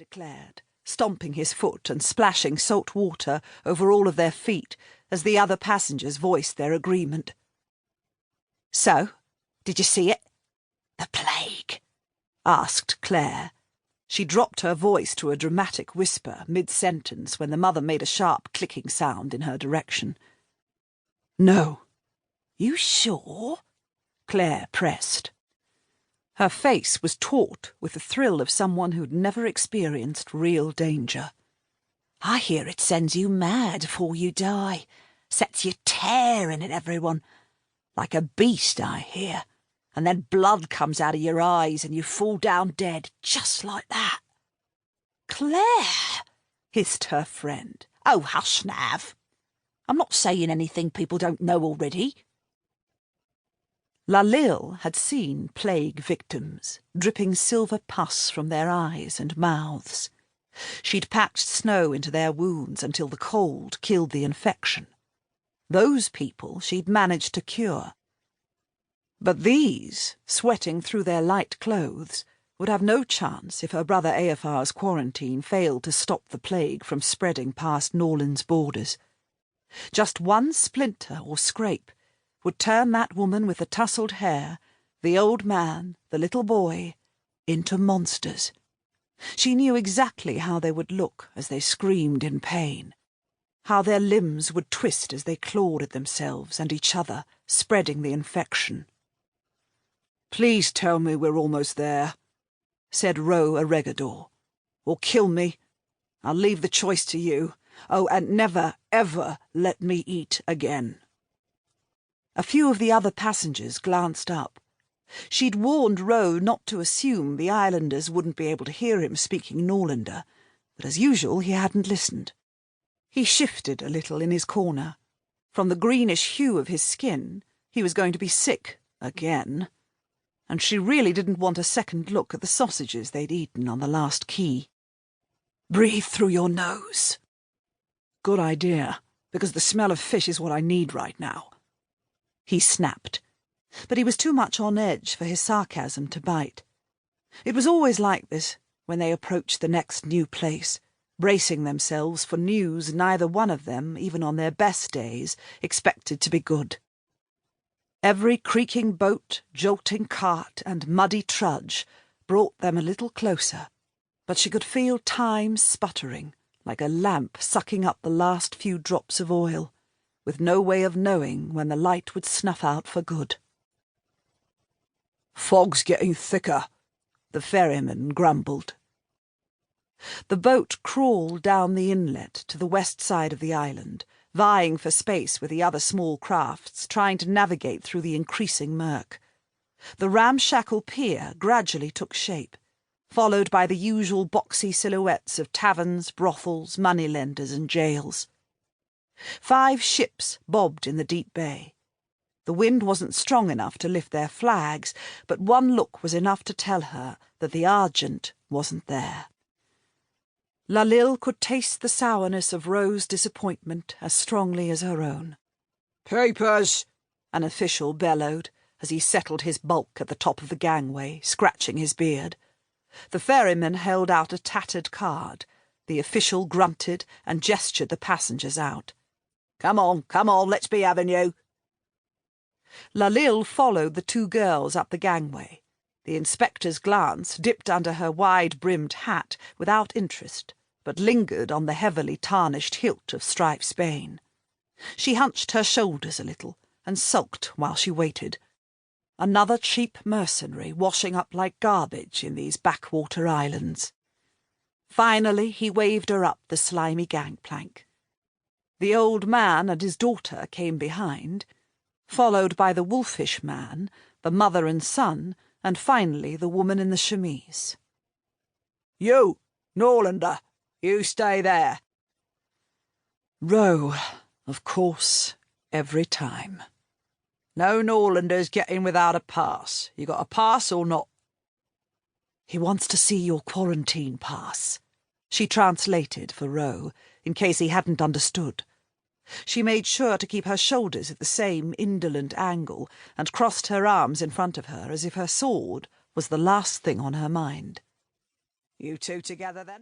declared, stomping his foot and splashing salt water over all of their feet as the other passengers voiced their agreement. "So, did you see it? The plague?" asked Claire. She dropped her voice to a dramatic whisper mid-sentence when the mother made a sharp clicking sound in her direction. "No." "You sure?" Claire pressed. Her face was taut with the thrill of someone who'd never experienced real danger. "I hear it sends you mad before you die. Sets you tearing at everyone. Like a beast, I hear. And then blood comes out of your eyes and you fall down dead, just like that." "Claire!" hissed her friend. "Oh, hush, Nav. I'm not saying anything people don't know already." Lalil had seen plague victims, dripping silver pus from their eyes and mouths. She'd packed snow into their wounds until the cold killed the infection. Those people she'd managed to cure. But these, sweating through their light clothes, would have no chance if her brother Eofar's quarantine failed to stop the plague from spreading past Norland's borders. Just one splinter or scrape would turn that woman with the tousled hair, the old man, the little boy, into monsters. She knew exactly how they would look as they screamed in pain, how their limbs would twist as they clawed at themselves and each other, spreading the infection. "Please tell me we're almost there," said Ro Eregador. "Or kill me. I'll leave the choice to you. Oh, and never, ever let me eat again." A few of the other passengers glanced up. She'd warned Ro not to assume the islanders wouldn't be able to hear him speaking Norlander, but as usual he hadn't listened. He shifted a little in his corner. From the greenish hue of his skin, he was going to be sick again. And she really didn't want a second look at the sausages they'd eaten on the last quay. "Breathe through your nose." "Good idea, because the smell of fish is what I need right now," he snapped. But he was too much on edge for his sarcasm to bite. It was always like this when they approached the next new place, bracing themselves for news neither one of them, even on their best days, expected to be good. Every creaking boat, jolting cart, and muddy trudge brought them a little closer, but she could feel time sputtering, like a lamp sucking up the last few drops of oil, with no way of knowing when the light would snuff out for good. "Fog's getting thicker," the ferryman grumbled. The boat crawled down the inlet to the west side of the island, vying for space with the other small crafts, trying to navigate through the increasing murk. The ramshackle pier gradually took shape, followed by the usual boxy silhouettes of taverns, brothels, moneylenders, and jails. 5 ships bobbed in the deep bay. The wind wasn't strong enough to lift their flags, but one look was enough to tell her that the Argent wasn't there. Lalil could taste the sourness of Ro's disappointment as strongly as her own. "Papers!" an official bellowed, as he settled his bulk at the top of the gangway, scratching his beard. The ferryman held out a tattered card. The official grunted and gestured the passengers out. Come on, let's be having you." Lalil followed the 2 girls up the gangway. The inspector's glance dipped under her wide-brimmed hat without interest, but lingered on the heavily tarnished hilt of Strife's Bane. She hunched her shoulders a little and sulked while she waited. Another cheap mercenary washing up like garbage in these backwater islands. Finally he waved her up the slimy gangplank. The old man and his daughter came behind, followed by the wolfish man, the mother and son, and finally the woman in the chemise. "You, Norlander, you stay there." Ro, of course, every time. "No Norlanders get in without a pass. You got a pass or not?" "He wants to see your quarantine pass," she translated for Ro, in case he hadn't understood. She made sure to keep her shoulders at the same indolent angle and crossed her arms in front of her as if her sword was the last thing on her mind. "You 2 together, then?"